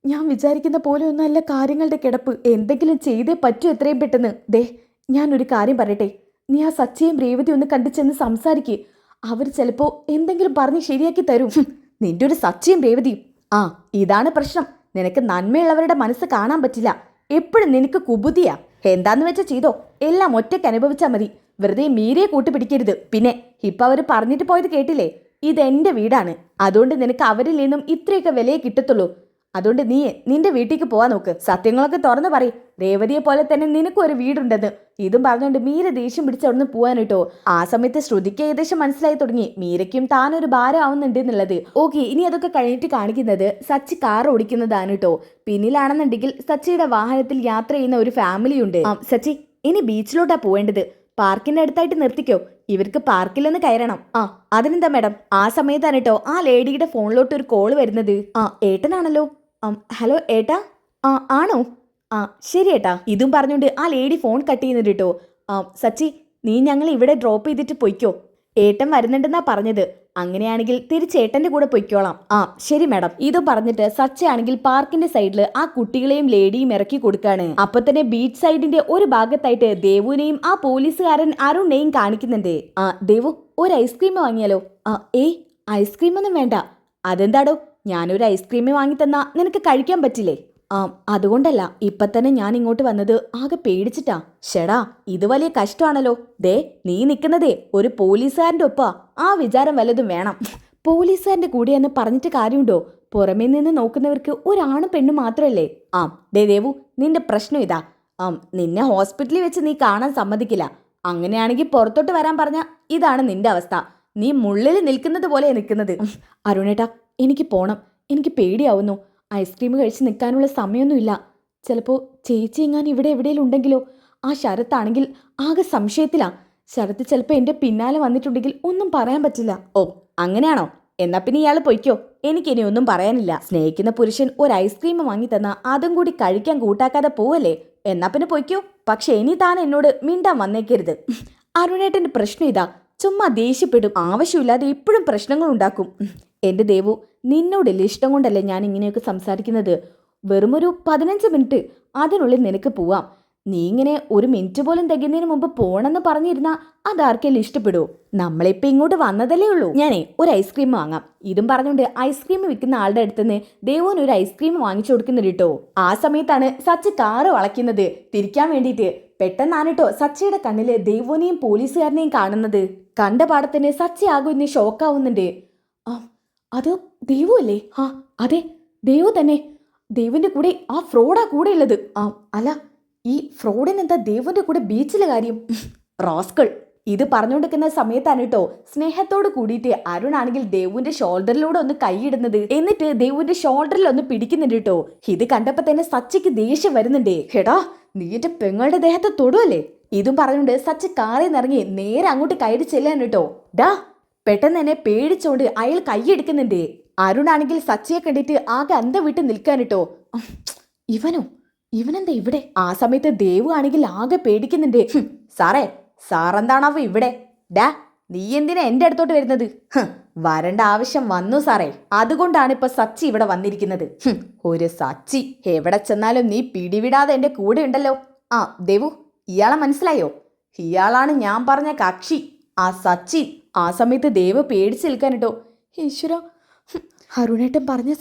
ഞാൻ വിചാരിക്കുന്ന പോലെ ഒന്നല്ല കാര്യങ്ങളുടെ കിടപ്പ്. എന്തെങ്കിലും ചെയ്തേ പറ്റൂ എത്രയും പെട്ടെന്ന്. ദേ, ഞാനൊരു കാര്യം പറയട്ടെ. നീ ആ സച്ചിയും രേവതി ഒന്ന് കണ്ടു ചെന്ന് സംസാരിക്ക്. അവർ ചിലപ്പോ എന്തെങ്കിലും പറഞ്ഞ് ശരിയാക്കി തരും. നിന്റെ ഒരു സച്ചിയും രേവതിയും. ഇതാണ് പ്രശ്നം. നിനക്ക് നന്മയുള്ളവരുടെ മനസ്സ് കാണാൻ പറ്റില്ല. എപ്പോഴും നിനക്ക് കുബുദ്ധിയാ. എന്താന്ന് വെച്ചാൽ ചെയ്തോ, എല്ലാം ഒറ്റയ്ക്ക് അനുഭവിച്ചാൽ മതി. വെറുതെ മീരയെ കൂട്ടുപിടിക്കരുത്. പിന്നെ ഇപ്പൊ അവര് പറഞ്ഞിട്ട് പോയത് കേട്ടില്ലേ? ഇതെന്റെ വീടാണ്, അതുകൊണ്ട് നിനക്ക് അവരിൽ നിന്നും ഇത്രയൊക്കെ വിലയെ കിട്ടത്തുള്ളൂ. അതുകൊണ്ട് നീ നിന്റെ വീട്ടിലേക്ക് പോവാൻ നോക്ക്. സത്യങ്ങളൊക്കെ തുറന്നു പറയും. രേവതിയെ പോലെ തന്നെ നിനക്കും ഒരു വീടുണ്ടെന്ന്. ഇതും പറഞ്ഞുകൊണ്ട് മീര ദേഷ്യം പിടിച്ച് അവിടുന്ന് പോവാൻ കേട്ടോ. ആ സമയത്ത് ശ്രുതിക്ക് ഏകദേശം മനസ്സിലായി തുടങ്ങി മീരയ്ക്കും താനൊരു ഭാരം ആവുന്നുണ്ട് എന്നുള്ളത്. ഓക്കെ, ഇനി അതൊക്കെ കഴിഞ്ഞിട്ട് കാണിക്കുന്നത് സച്ചി കാർ ഓടിക്കുന്നതാണ് കേട്ടോ. പിന്നിലാണെന്നുണ്ടെങ്കിൽ സച്ചിയുടെ വാഹനത്തിൽ യാത്ര ചെയ്യുന്ന ഒരു ഫാമിലി ഉണ്ട്. സച്ചി, ഇനി ബീച്ചിലോട്ടാ പോവേണ്ടത്. പാർക്കിന്റെ അടുത്തായിട്ട് നിർത്തിക്കോ. ഇവർക്ക് പാർക്കിലൊന്ന് കയറണം. അതിനെന്താ മാഡം? ആ സമയത്താണ് കേട്ടോ ആ ലേഡിയുടെ ഫോണിലോട്ട് ഒരു കോള് വരുന്നത്. ഏട്ടനാണല്ലോ. ഹലോ ഏട്ടാ. ആണോ? ശരി ഏട്ടാ. ഇതും പറഞ്ഞുകൊണ്ട് ആ ലേഡി ഫോൺ കട്ട് ചെയ്യുന്നത് കേട്ടോ. സച്ചി, നീ ഞങ്ങൾ ഇവിടെ ഡ്രോപ്പ് ചെയ്തിട്ട് പൊയ്ക്കോ. ഏട്ടൻ വരുന്നുണ്ടെന്നാ പറഞ്ഞത്. അങ്ങനെയാണെങ്കിൽ തിരിച്ചേട്ടന്റെ കൂടെ പൊയ്ക്കോളാം. ആ ശരി മാഡം. ഇതും പറഞ്ഞിട്ട് സച്ചയാണെങ്കിൽ പാർക്കിന്റെ സൈഡിൽ ആ കുട്ടികളെയും ലേഡിയും ഇറക്കി കൊടുക്കാണ്. അപ്പൊ തന്നെ ബീച്ച് സൈഡിന്റെ ഒരു ഭാഗത്തായിട്ട് ദേവുവിനെയും ആ പോലീസുകാരൻ അരുണിനെയും കാണിക്കുന്നുണ്ട്. ആ ദേവു, ഒരു ഐസ്ക്രീം വാങ്ങിയാലോ? ഏയ് ഐസ്ക്രീം ഒന്നും വേണ്ട. അതെന്താടോ, ഞാനൊരു ഐസ്ക്രീം വാങ്ങി തന്നാ നിനക്ക് കഴിക്കാൻ പറ്റില്ലേ? അതുകൊണ്ടല്ല, ഇപ്പൊ തന്നെ ഞാൻ ഇങ്ങോട്ട് വന്നത് ആകെ പേടിച്ചിട്ടാ. ഷെടാ, ഇത് വലിയ കഷ്ടമാണല്ലോ. ദേ, നീ നിൽക്കുന്നതേ ഒരു പോലീസുകാരന്റെ ഒപ്പാ. ആ വിചാരം വല്ലതും വേണം. പോലീസുകാരന്റെ കൂടെയെന്ന് പറഞ്ഞിട്ട് കാര്യമുണ്ടോ? പുറമേ നിന്ന് നോക്കുന്നവർക്ക് ഒരാണും പെണ്ണും മാത്രമല്ലേ? ദേ ദേവു, നിന്റെ പ്രശ്നം ഇതാ. നിന്നെ ഹോസ്പിറ്റലിൽ വെച്ച് നീ കാണാൻ സമ്മതിക്കില്ല. അങ്ങനെയാണെങ്കിൽ പുറത്തോട്ട് വരാൻ പറഞ്ഞ ഇതാണ് നിന്റെ അവസ്ഥ. നീ മുള്ളിൽ നിൽക്കുന്നത് പോലെ നിൽക്കുന്നത്. അരുണേട്ടാ, എനിക്ക് പോണം. എനിക്ക് പേടിയാവുന്നു. ഐസ്ക്രീം കഴിച്ച് നിൽക്കാനുള്ള സമയമൊന്നുമില്ല. ചിലപ്പോൾ ചേച്ചി എങ്ങാൻ ഇവിടെ എവിടെയെങ്കിലും ഉണ്ടെങ്കിലോ? ആ ശരത്താണെങ്കിൽ ആകെ സംശയത്തിലാ. ശരത്ത് ചിലപ്പോൾ എൻ്റെ പിന്നാലെ വന്നിട്ടുണ്ടെങ്കിൽ ഒന്നും പറയാൻ പറ്റില്ല. ഓ അങ്ങനെയാണോ? എന്നാ പിന്നെ ഇയാൾ പൊയ്ക്കോ. എനിക്കിനി ഒന്നും പറയാനില്ല. സ്നേഹിക്കുന്ന പുരുഷൻ ഒരു ഐസ്ക്രീം വാങ്ങി തന്നാ അതും കൂടി കഴിക്കാൻ കൂട്ടാക്കാതെ പോവല്ലേ? എന്നാ പിന്നെ പൊയ്ക്കോ. പക്ഷെ ഇനി താൻ എന്നോട് മിണ്ടാൻ വന്നേക്കരുത്. അരുണേട്ടന്റെ പ്രശ്നം ഇതാ, ചുമ്മാ ദേഷ്യപ്പെടും. ആവശ്യമില്ലാതെ എപ്പോഴും പ്രശ്നങ്ങൾ ഉണ്ടാക്കും. എന്റെ ദേവു, നിന്നോടല്ലേ ഇഷ്ടം കൊണ്ടല്ലേ ഞാൻ ഇങ്ങനെയൊക്കെ സംസാരിക്കുന്നത്. വെറുമൊരു 15 മിനിറ്റ്, അതിനുള്ളിൽ നിനക്ക് പോവാം. നീ ഇങ്ങനെ ഒരു മിനിറ്റ് പോലും തികയുന്നതിന് മുമ്പ് പോണെന്ന് പറഞ്ഞിരുന്നാ അതാർക്കെല്ലാം ഇഷ്ടപ്പെടുവോ? നമ്മളിപ്പോൾ ഇങ്ങോട്ട് വന്നതല്ലേ ഉള്ളൂ. ഞാനേ ഒരു ഐസ്ക്രീം വാങ്ങാം. ഇതും പറഞ്ഞുകൊണ്ട് ഐസ്ക്രീം വിൽക്കുന്ന ആളുടെ അടുത്തുനിന്ന് ദേവോന് ഒരു ഐസ്ക്രീം വാങ്ങിച്ചു കൊടുക്കുന്നുണ്ട് കേട്ടോ. ആ സമയത്താണ് സച്ച് കാറ് വളയ്ക്കുന്നത് തിരിക്കാൻ വേണ്ടിയിട്ട്. പെട്ടെന്നാണ് കേട്ടോ സച്ചയുടെ കണ്ണില് ദേവോനെയും പോലീസുകാരനെയും കാണുന്നത്. കണ്ട പാടത്തിന് സച്ചയാകും ഇന്ന് ഷോക്കാവുന്നുണ്ട്. അത് ദേവു അല്ലേ? അതെ, ദേവു തന്നെ. ദേവിന്റെ കൂടെ ആ ഫ്രോഡാ കൂടെ ഉള്ളത്. അല്ല, ഈ ഫ്രോഡിനെന്താ ദേവുന്റെ കൂടെ ബീച്ചിലെ കാര്യം? റോസ്കൾ. ഇത് പറഞ്ഞുകൊണ്ടിരിക്കുന്ന സമയത്താണ് കേട്ടോ സ്നേഹത്തോട് കൂടിയിട്ട് അരുണാണെങ്കിൽ ദേവുവിന്റെ ഷോൾഡറിലൂടെ ഒന്ന് കൈയിടുന്നത്. എന്നിട്ട് ദേവുവിന്റെ ഷോൾഡറിൽ ഒന്ന് പിടിക്കുന്നുണ്ട് കേട്ടോ. ഇത് കണ്ടപ്പോ തന്നെ സച്ചയ്ക്ക് ദേഷ്യം വരുന്നുണ്ട്. ഹെടാ, നീ എന്റെ പെങ്ങളുടെ ദേഹത്തെ തൊടുവല്ലേ? ഇതും പറഞ്ഞുകൊണ്ട് സച്ച കാറിൽ നിറങ്ങി നേരെ അങ്ങോട്ട് കയറി ചെല്ലാൻ കേട്ടോ. ഡാ, പെട്ടെന്ന് തന്നെ പേടിച്ചോണ്ട് അയാൾ കൈയെടുക്കുന്നുണ്ട്. അരുണാണെങ്കിൽ സച്ചയെ കണ്ടിട്ട് ആകെ അന്തം വിട്ട് നിൽക്കാൻ കേട്ടോ. ഇവനെന്താ ഇവിടെ? ആ സമയത്ത് ദേവു ആണെങ്കിൽ ആകെ പേടിക്കുന്നുണ്ട്. സാറേ, സാറെന്താണാവോ ഇവിടെ? ഡാ, നീ എന്തിനാ എന്റെ അടുത്തോട്ട് വരുന്നത്? വരണ്ട ആവശ്യം വന്നു സാറേ. അതുകൊണ്ടാണ് ഇപ്പൊ സച്ചി ഇവിടെ വന്നിരിക്കുന്നത്. ഒരു സച്ചി എവിടെ ചെന്നാലും നീ പിടിവിടാതെ എന്റെ കൂടെ ഉണ്ടല്ലോ. ദേവു, ഇയാളെ മനസ്സിലായോ? ഇയാളാണ് ഞാൻ പറഞ്ഞ കക്ഷി, ആ സച്ചി. ആ സമയത്ത് ദേവ് പേടിച്ച് നിൽക്കാൻ കേട്ടോ. ഈശ്വര, അരുണേട്ടൻ പറഞ്ഞ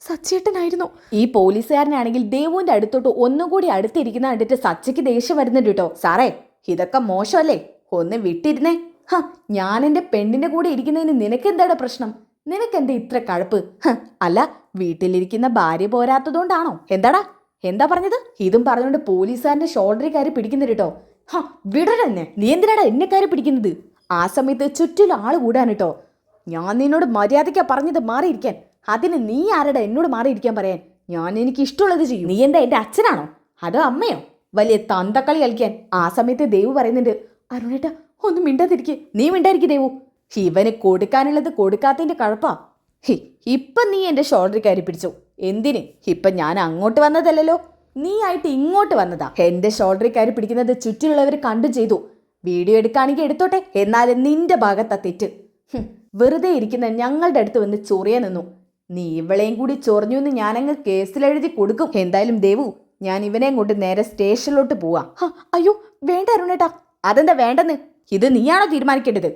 സച്ചിയേട്ടനായിരുന്നു. ഈ പോലീസുകാരനാണെങ്കിൽ ദേവുവിന്റെ അടുത്തോട്ട് ഒന്നുകൂടി അടുത്തിരിക്കുന്ന കണ്ടിട്ട് സച്ചയ്ക്ക് ദേഷ്യം വരുന്നുണ്ട് കേട്ടോ. സാറേ, ഇതൊക്കെ മോശമല്ലേ? ഒന്ന് വിട്ടിരുന്നേ. ഞാൻ എന്റെ പെണ്ണിന്റെ കൂടെ ഇരിക്കുന്നതിന് നിനക്കെന്താടാ പ്രശ്നം? നിനക്കെന്താ ഇത്ര കഴപ്പ്? അല്ല, വീട്ടിലിരിക്കുന്ന ഭാര്യ പോരാത്തതുകൊണ്ടാണോ? എന്താ പറഞ്ഞത്? ഇതും പറഞ്ഞുകൊണ്ട് പോലീസുകാരന്റെ ഷോൾഡറിൽ കയറി പിടിക്കുന്നുണ്ട് കേട്ടോ. വിടരെന്നെ, നീ എന്തിനാടാ എന്നെ കയറി പിടിക്കുന്നത്? ആ സമയത്ത് ചുറ്റിലും ആള് കൂടാൻ കേട്ടോ. ഞാൻ നിന്നോട് മര്യാദയ്ക്കാ പറഞ്ഞത് മാറിയിരിക്കാൻ. അതിന് നീ ആരടാ എന്നോട് മാറിയിരിക്കാൻ പറയാൻ? ഞാൻ എനിക്ക് ഇഷ്ടമുള്ളത് ചെയ്യും. നീ എന്താ എന്റെ അച്ഛനാണോ അതോ അമ്മയോ? വലിയ തന്തക്കളി കളിക്കാൻ. ആ സമയത്ത് ദേവു പറയുന്നുണ്ട്, അരുണേട്ടാ ഒന്നും മിണ്ടാതിരിക്കേ. നീ മിണ്ടായിരിക്കും ദേവു. ഇവന് കൊടുക്കാനുള്ളത് കൊടുക്കാത്തതിന്റെ കഴപ്പാ. ഇപ്പൊ നീ എന്റെ ഷോൾഡറിൽ കയറി പിടിച്ചു. എന്തിന്? ഇപ്പൊ ഞാൻ അങ്ങോട്ട് വന്നതല്ലോ, നീ ആയിട്ട് ഇങ്ങോട്ട് വന്നതാ. എന്റെ ഷോൾഡറിൽ കയറി പിടിക്കുന്നത് ചുറ്റിലുള്ളവർ കണ്ടു ചെയ്തു. വീഡിയോ എടുക്കുകയാണെങ്കിൽ എടുത്തോട്ടെ, എന്നാലും നിന്റെ ഭാഗത്താ തെറ്റ്. വെറുതെ ഇരിക്കുന്ന ഞങ്ങളുടെ അടുത്ത് വന്ന് ചൊറിയാൻ നിന്നു. നീ ഇവളെയും കൂടി ചൊറിഞ്ഞു എന്ന് ഞാനങ്ങ് കേസിലെഴുതി കൊടുക്കും. എന്തായാലും ദേവു, ഞാൻ ഇവനെയും കൊണ്ട് നേരെ സ്റ്റേഷനിലോട്ട് പോവാ. അയ്യോ വേണ്ട അരുണേട്ടാ. അതെന്താ വേണ്ടെന്ന്? ഇത് നീയാണോ തീരുമാനിക്കേണ്ടത്?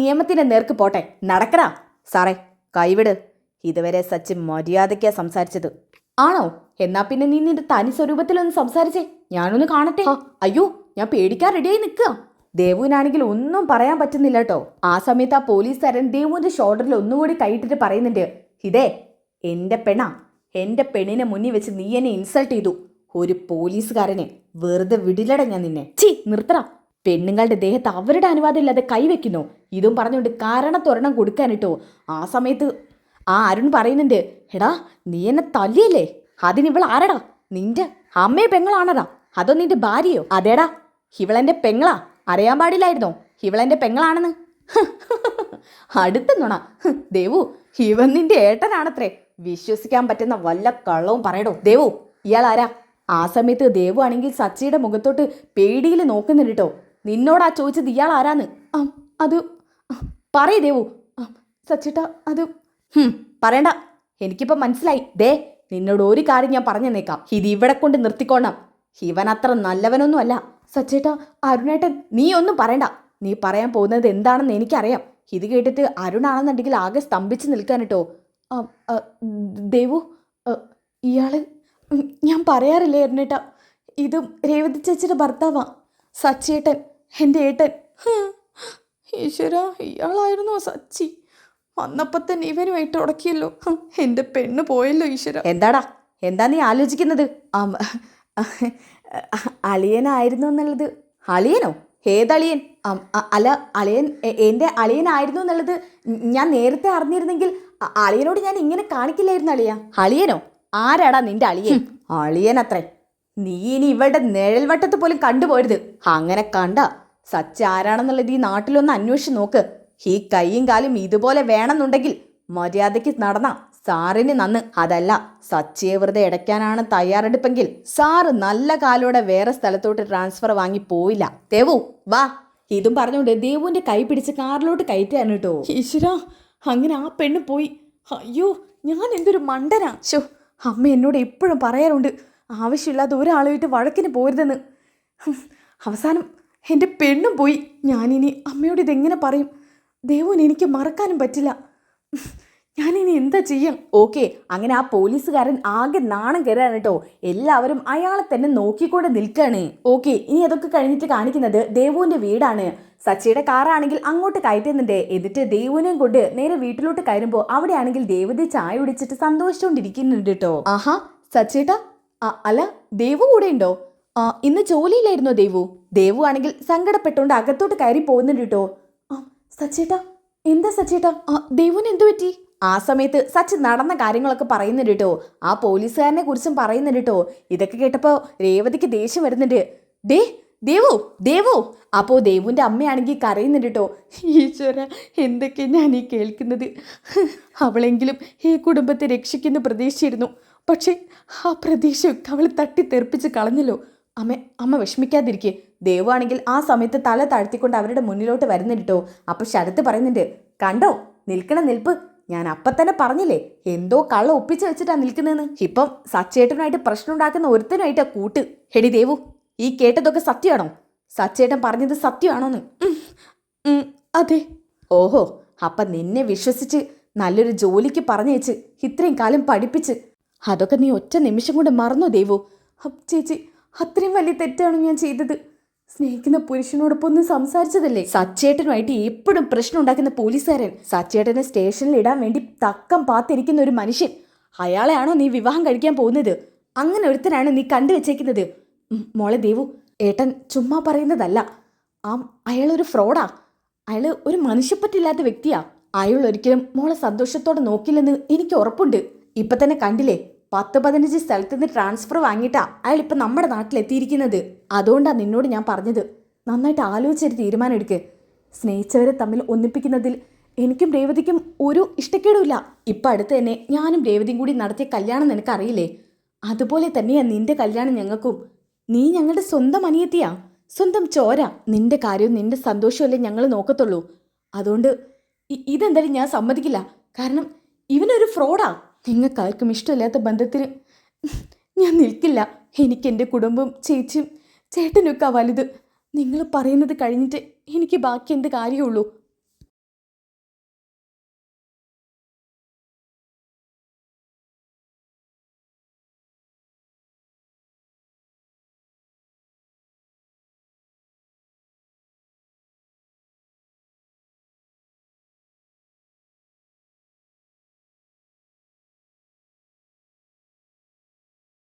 നിയമത്തിന്റെ നേർക്ക് പോട്ടെ. നടക്കടാ. സാറേ, കൈവിട്. ഇതുവരെ സച്ച് മര്യാദയ്ക്കാ സംസാരിച്ചത്. ആണോ? എന്നാ പിന്നെ നീ നിന്റെ തനി സ്വരൂപത്തിലൊന്ന് സംസാരിച്ചേ, ഞാനൊന്ന് കാണട്ടെ. അയ്യോ, ഞാൻ പേടിക്കാൻ റെഡിയായി നിൽക്കുക. ദേവുവിനാണെങ്കിൽ ഒന്നും പറയാൻ പറ്റുന്നില്ല കേട്ടോ. ആ സമയത്ത് ആ പോലീസുകാരൻ ദേവുവിന്റെ ഷോൾഡറിൽ ഒന്നുകൂടി കൈയിട്ടിട്ട് പറയുന്നുണ്ട്, ഇതേ എന്റെ പെണ്ണാ. എന്റെ പെണ്ണിനെ മുന്നിൽ വെച്ച് നീ എന്നെ ഇൻസൾട്ട് ചെയ്തു. ഒരു പോലീസുകാരനെ വെറുതെ വിടില്ലട ഞാൻ നിന്നെ. നിർത്തറ. പെണ്ണുങ്ങളുടെ ദേഹത്ത് അവരുടെ അനുവാദം ഇല്ലാതെ കൈവെക്കുന്നു. ഇതും പറഞ്ഞുകൊണ്ട് കാരണത്തൊരെണ്ണം കൊടുക്കാനിട്ടോ. ആ സമയത്ത് ആ അരുൺ പറയുന്നുണ്ട്, എടാ നീ എന്നെ തല്ലിയല്ലേ? അതിനിവൾ ആരടാ? നിന്റെ അമ്മയെ പെങ്ങളാണടാ? അതോ നിന്റെ ഭാര്യയോ? അതേടാ, ഇവളെന്റെ പെങ്ങളാ. അറിയാൻ പാടില്ലായിരുന്നോ ഇവളെന്റെ പെങ്ങളാണെന്ന്? അടുത്ത നുണ. ദേവു, ഇവൻ നിന്റെ ഏട്ടനാണത്രേ. വിശ്വസിക്കാൻ പറ്റുന്ന വല്ല കള്ളവും പറയടോ. ദേവു, ഇയാൾ ആരാ? ആ സമയത്ത് ദേവു ആണെങ്കിൽ സച്ചിയുടെ മുഖത്തോട്ട് പേടിയിൽ നോക്കുന്നുണ്ട് കേട്ടോ. നിന്നോടാ ചോദിച്ചത് ഇയാൾ ആരാന്ന്? അത് പറയ് ദേവു. സച്ചേട്ടാ അത് പറയണ്ട, എനിക്കിപ്പോൾ മനസ്സിലായി. ദേ നിന്നോട് ഒരു കാര്യം ഞാൻ പറഞ്ഞു തന്നേക്കാം, ഇത് ഇവിടെ കൊണ്ട് നിർത്തിക്കോണം. ഇവൻ അത്ര നല്ലവനൊന്നും അല്ല. സച്ചേട്ടാ അരുണേട്ടൻ നീ ഒന്നും പറയണ്ട. നീ പറയാൻ പോകുന്നത് എന്താണെന്ന് എനിക്കറിയാം. ഇത് കേട്ടിട്ട് അരുണാണെന്നുണ്ടെങ്കിൽ ആകെ സ്തംഭിച്ച് നിൽക്കാൻ കേട്ടോ. ദേവു ഇയാള് ഞാൻ പറയാറില്ലേ അരുണേട്ടാ, ഇതും രേവതി ചേച്ചിയുടെ ഭർത്താവാ, സച്ചേട്ടൻ, എൻ്റെ ഏട്ടൻ. ഈശ്വര, ഇയാളായിരുന്നോ സച്ചി? വന്നപ്പോൾ തന്നെ ഇവനുമായിട്ട് ഉടക്കിയല്ലോ. എൻ്റെ പെണ്ണ് പോയല്ലോ ഈശ്വര. എന്താ നീ ആലോചിക്കുന്നത്? അളിയനായിരുന്നു എന്നുള്ളത്. അളിയനോ? ഏതളിയൻ? അല്ല, അളിയൻ എൻ്റെ അളിയനായിരുന്നു എന്നുള്ളത് ഞാൻ നേരത്തെ അറിഞ്ഞിരുന്നെങ്കിൽ അളിയനോട് ഞാൻ ഇങ്ങനെ കാണിക്കില്ലായിരുന്നു. അളിയനോ? ആരാടാ നിന്റെ അളിയൻ? അളിയനത്രേ. നീ ഇനി ഇവളുടെ നിഴൽവട്ടത്ത് പോലും കണ്ടുപോരുത്. അങ്ങനെ കണ്ട സച്ച ആരാണെന്നുള്ളത് ഈ നാട്ടിലൊന്ന് അന്വേഷിച്ച് നോക്ക്. ഈ കൈയും കാലും ഇതുപോലെ വേണമെന്നുണ്ടെങ്കിൽ മര്യാദയ്ക്ക് നടന്ന സാറിന് നന്ന്. അതല്ല സച്ചിയെ വെറുതെ ഇടയ്ക്കാനാണ് തയ്യാറെടുപ്പെങ്കിൽ സാറ് നല്ല കാലോടെ വേറെ സ്ഥലത്തോട്ട് ട്രാൻസ്ഫർ വാങ്ങി പോയില്ല. ദേവു വാ. ഇതും പറഞ്ഞുകൊണ്ട് ദേവുവിന്റെ കൈ പിടിച്ച് കാറിലോട്ട് കയറ്റാണ് കേട്ടോ. ഈശ്വര, അങ്ങനെ ആ പെണ്ണ് പോയി. അയ്യോ, ഞാൻ എന്തൊരു മണ്ടനാ. ശോ, അമ്മ എന്നോട് എപ്പോഴും പറയാറുണ്ട് ആവശ്യമില്ലാതെ ഒരാളുമായിട്ട് വഴക്കിന് പോരുതെന്ന്. അവസാനം എൻ്റെ പെണ്ണും പോയി. ഞാനിനി അമ്മയോട് ഇതെങ്ങനെ പറയും? ദേവുവിന് എനിക്ക് മറക്കാനും പറ്റില്ല. ഞാനിനി എന്താ ചെയ്യാം? ഓക്കെ, അങ്ങനെ ആ പോലീസുകാരൻ ആകെ നാണം കയറാൻ കേട്ടോ. എല്ലാവരും അയാളെ തന്നെ നോക്കിക്കൊണ്ട് നിൽക്കുകയാണ്. ഓക്കെ, ഇനി അതൊക്കെ കഴിഞ്ഞിട്ട് കാണിക്കുന്നത് ദേവുവിൻ്റെ വീടാണ്. സച്ചിയുടെ കാറാണെങ്കിൽ അങ്ങോട്ട് കയറ്റുന്നുണ്ട്. എന്നിട്ട് ദേവുവിനെയും കൊണ്ട് നേരെ വീട്ടിലോട്ട് കയറുമ്പോൾ അവിടെയാണെങ്കിൽ ദേവതി ചായ കുടിച്ചിട്ട് സന്തോഷിച്ചുകൊണ്ടിരിക്കുന്നുണ്ട് കേട്ടോ. ആഹാ, സച്ചേട്ടാ, അല്ല ദേവു കൂടെ ഉണ്ടോ? ഇന്ന് ജോലിയിലായിരുന്നോ ദേവു? ദേവു ആണെങ്കിൽ സങ്കടപ്പെട്ടുകൊണ്ട് അകത്തോട്ട് കയറി പോകുന്നുണ്ട് കേട്ടോ. സച്ചേട്ടാ, എന്താ സച്ചേട്ടാ? ദേവുവിന് എന്തു പറ്റി? ആ സമയത്ത് സച്ച് നടന്ന കാര്യങ്ങളൊക്കെ പറയുന്നുണ്ട് കേട്ടോ. ആ പോലീസുകാരനെ കുറിച്ചും പറയുന്നുണ്ട് കേട്ടോ. ഇതൊക്കെ കേട്ടപ്പോൾ രേവതിക്ക് ദേഷ്യം വരുന്നുണ്ട്. ദേവു ദേവു അപ്പോൾ ദേവുവിൻ്റെ അമ്മയാണെങ്കിൽ കരയുന്നുണ്ട് കേട്ടോ. ഈശ്വര, എന്തൊക്കെ ഞാൻ ഈ കേൾക്കുന്നത്. അവളെങ്കിലും ഈ കുടുംബത്തെ രക്ഷിക്കുന്ന പ്രതീക്ഷിച്ചിരുന്നു. പക്ഷേ ആ പ്രതീക്ഷയൊക്കെ അവൾ തട്ടിത്തെറിപ്പിച്ച് കളഞ്ഞല്ലോ. അമ്മ വിഷമിക്കാതിരിക്കേ. ദേവു ആണെങ്കിൽ ആ സമയത്ത് തല താഴ്ത്തിക്കൊണ്ട് അവരുടെ മുന്നിലോട്ട് വരുന്നുണ്ട് കേട്ടോ. അപ്പോൾ ശരത്ത് പറയുന്നുണ്ട്, കണ്ടോ നിൽക്കണ നിൽപ്പ്, ഞാൻ അപ്പം തന്നെ പറഞ്ഞില്ലേ എന്തോ കള്ള ഒപ്പിച്ച് വെച്ചിട്ടാ നിൽക്കുന്നതെന്ന്. ഇപ്പം സച്ചേട്ടനായിട്ട് പ്രശ്നം ഉണ്ടാക്കുന്ന ഒരുത്തനായിട്ടാ കൂട്ട്. ഹെടി ദേവു, ഈ കേട്ടതൊക്കെ സത്യമാണോ? സച്ചേട്ടൻ പറഞ്ഞത് സത്യമാണോന്ന്? അതെ. ഓഹോ, അപ്പം നിന്നെ വിശ്വസിച്ച് നല്ലൊരു ജോലിക്ക് പറഞ്ഞേച്ച് ഇത്രയും കാലം പഠിപ്പിച്ച് അതൊക്കെ നീ ഒറ്റ നിമിഷം കൊണ്ട് മറന്നോ ദേവു? ചേച്ചി, അത്രയും വലിയ തെറ്റാണ് ഞാൻ ചെയ്തത്. സ്നേഹിക്കുന്ന പുരുഷനോടൊപ്പം ഒന്ന് സംസാരിച്ചതല്ലേ. സച്ചേട്ടനുമായിട്ട് എപ്പോഴും പ്രശ്നം ഉണ്ടാക്കുന്ന പോലീസുകാരൻ, സച്ചേട്ടനെ സ്റ്റേഷനിൽ ഇടാൻ വേണ്ടി തക്കം പാത്തിരിക്കുന്ന ഒരു മനുഷ്യൻ, അയാളെയാണോ നീ വിവാഹം കഴിക്കാൻ പോകുന്നത്? അങ്ങനെ ഒരുത്തനാണ് നീ കണ്ടുവച്ചേക്കുന്നത്. മോളെ ദേവു, ഏട്ടൻ ചുമ്മാ പറയുന്നതല്ല. അയാളൊരു ഫ്രോഡാ. അയാൾ ഒരു മനുഷ്യപ്പറ്റില്ലാത്ത വ്യക്തിയാ. അയാൾ ഒരിക്കലും മോളെ സന്തോഷത്തോടെ നോക്കില്ലെന്ന് എനിക്ക് ഉറപ്പുണ്ട്. ഇപ്പം തന്നെ കണ്ടില്ലേ, 10-15 സ്ഥലത്ത് നിന്ന് ട്രാൻസ്ഫർ വാങ്ങിയിട്ടാ അയാൾ ഇപ്പം നമ്മുടെ നാട്ടിലെത്തിയിരിക്കുന്നത്. അതുകൊണ്ടാണ് നിന്നോട് ഞാൻ പറഞ്ഞത്, നന്നായിട്ട് ആലോചിച്ചൊരു തീരുമാനം എടുക്ക്. സ്നേഹിച്ചവരെ തമ്മിൽ ഒന്നിപ്പിക്കുന്നതിൽ എനിക്കും രേവതിക്കും ഒരു ഇഷ്ടക്കേടുമില്ല. ഇപ്പം അടുത്ത് തന്നെ ഞാനും രേവതിയും കൂടി നടത്തിയ കല്യാണം നിനക്കറിയില്ലേ? അതുപോലെ തന്നെയാണ് നിന്റെ കല്യാണം ഞങ്ങൾക്കും. നീ ഞങ്ങളുടെ സ്വന്തം അനിയത്തിയാ, സ്വന്തം ചോര. നിന്റെ കാര്യവും നിന്റെ സന്തോഷമല്ലേ ഞങ്ങൾ നോക്കത്തുള്ളൂ. അതുകൊണ്ട് ഇതെന്തായാലും ഞാൻ സമ്മതിക്കില്ല. കാരണം ഇവനൊരു ഫ്രോഡാ. നിങ്ങൾക്കാർക്കും ഇഷ്ടമില്ലാത്ത ബന്ധത്തിന് ഞാൻ നിൽക്കില്ല. എനിക്ക് എൻ്റെ കുടുംബം, ചേച്ചിയും ചേട്ടനൊക്കെ വലുത്. നിങ്ങൾ പറയുന്നത് കഴിഞ്ഞിട്ട് എനിക്ക് ബാക്കി എന്ത് കാര്യമുള്ളൂ?